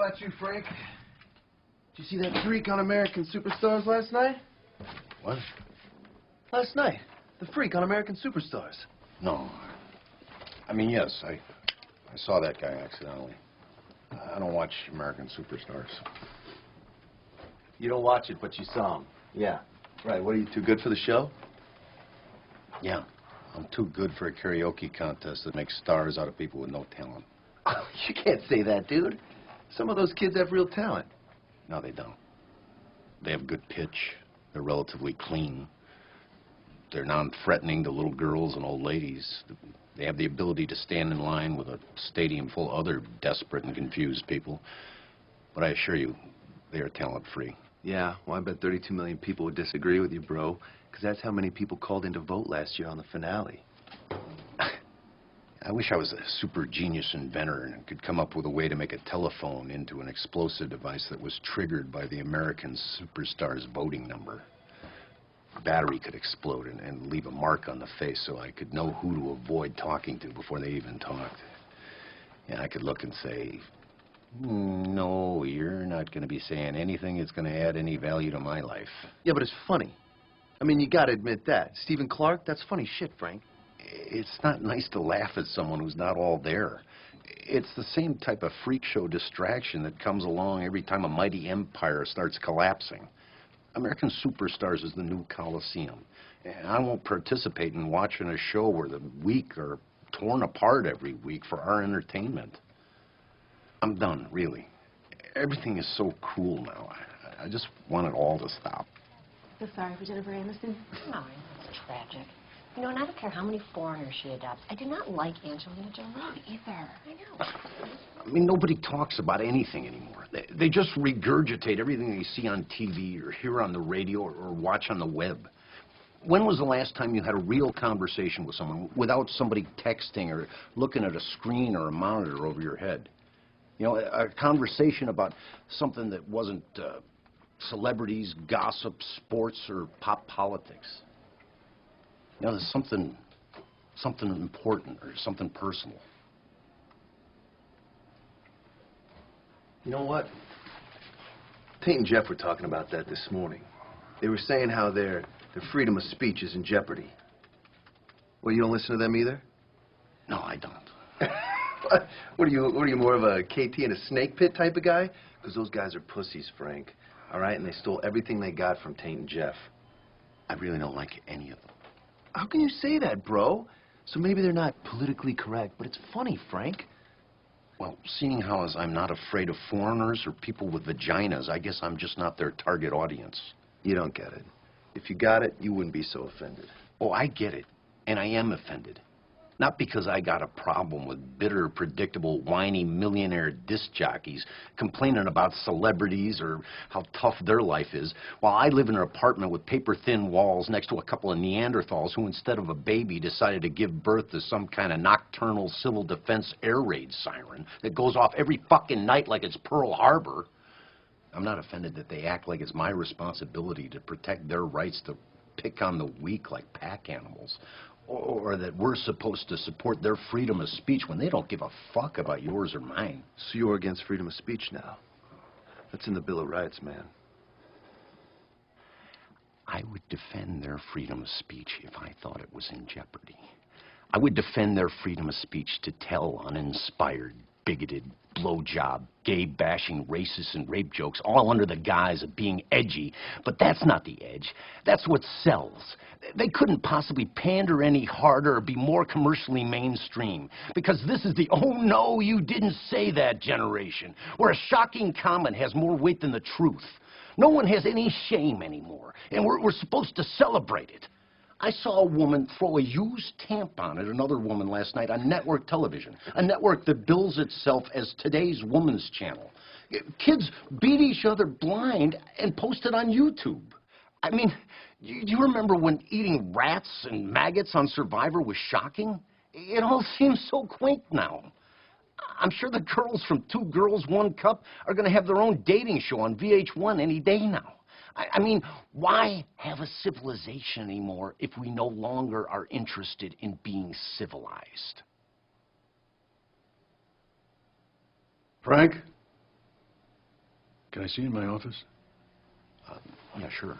about you, Frank? Did you see that freak on American Superstars last night? What? Last night. The freak on American Superstars. No. I mean, yes, I saw that guy accidentally. I don't watch American Superstars. You don't watch it, but you saw him. Yeah. Right. What, are you too good for the show? Yeah. I'm too good for a karaoke contest that makes stars out of people with no talent. You can't say that, dude. Some of those kids have real talent. No, they don't. They have good pitch. They're relatively clean. They're non-threatening to little girls and old ladies. They have the ability to stand in line with a stadium full of other desperate and confused people. But I assure you, they are talent-free. Yeah, well, I bet 32 million people would disagree with you, bro. Because that's how many people called in to vote last year on the finale. I wish I was a super genius inventor and could come up with a way to make a telephone into an explosive device that was triggered by the American Superstars voting number. The battery could explode and leave a mark on the face so I could know who to avoid talking to before they even talked. And I could look and say, no, you're not going to be saying anything that's going to add any value to my life. Yeah, but it's funny. I mean, you got to admit that. Stephen Clark, that's funny shit, Frank. It's not nice to laugh at someone who's not all there. It's the same type of freak show distraction that comes along every time a mighty empire starts collapsing. American Superstars is the new Coliseum. And I won't participate in watching a show where the weak are torn apart every week for our entertainment. I'm done, really. Everything is so cruel now. I just want it all to stop. So sorry for Jennifer Aniston. No, I know it's tragic. You know, and I don't care how many foreigners she adopts. I do not like Angelina Jolie either. I know. I mean, nobody talks about anything anymore. They just regurgitate everything they see on TV or hear on the radio or watch on the web. When was the last time you had a real conversation with someone without somebody texting or looking at a screen or a monitor over your head? You know, a conversation about something that wasn't celebrities, gossip, sports, or pop politics. You know, there's something important or something personal. You know what? Tate and Jeff were talking about that this morning. They were saying how their freedom of speech is in jeopardy. Well, you don't listen to them either? No, I don't. What are you more of a KT in a snake pit type of guy? Because those guys are pussies, Frank. All right, and they stole everything they got from Tate and Jeff. I really don't like any of them. How can you say that, bro? So maybe they're not politically correct, but it's funny, Frank. Well, seeing how as I'm not afraid of foreigners or people with vaginas, I guess I'm just not their target audience. You don't get it. If you got it, you wouldn't be so offended. Oh, I get it. And I am offended. Not because I got a problem with bitter, predictable, whiny millionaire disc jockeys complaining about celebrities or how tough their life is, while I live in an apartment with paper-thin walls next to a couple of Neanderthals who, instead of a baby, decided to give birth to some kind of nocturnal civil defense air raid siren that goes off every fucking night like it's Pearl Harbor. I'm not offended that they act like it's my responsibility to protect their rights to pick on the weak like pack animals. Or that we're supposed to support their freedom of speech when they don't give a fuck about yours or mine. So you're against freedom of speech now? That's in the Bill of Rights, man. I would defend their freedom of speech if I thought it was in jeopardy. I would defend their freedom of speech to tell uninspired, bigoted, blowjob, gay-bashing, racist, and rape jokes, all under the guise of being edgy. But that's not the edge. That's what sells. They couldn't possibly pander any harder or be more commercially mainstream. Because this is the "oh no, you didn't say that" generation, where a shocking comment has more weight than the truth. No one has any shame anymore, and we're supposed to celebrate it. I saw a woman throw a used tampon at another woman last night on network television, a network that bills itself as today's woman's channel. Kids beat each other blind and post it on YouTube. I mean, do you remember when eating rats and maggots on Survivor was shocking? It all seems so quaint now. I'm sure the girls from Two Girls, One Cup are going to have their own dating show on VH1 any day now. I mean, why have a civilization anymore if we no longer are interested in being civilized? Frank, Can I see you in my office? Yeah, sure.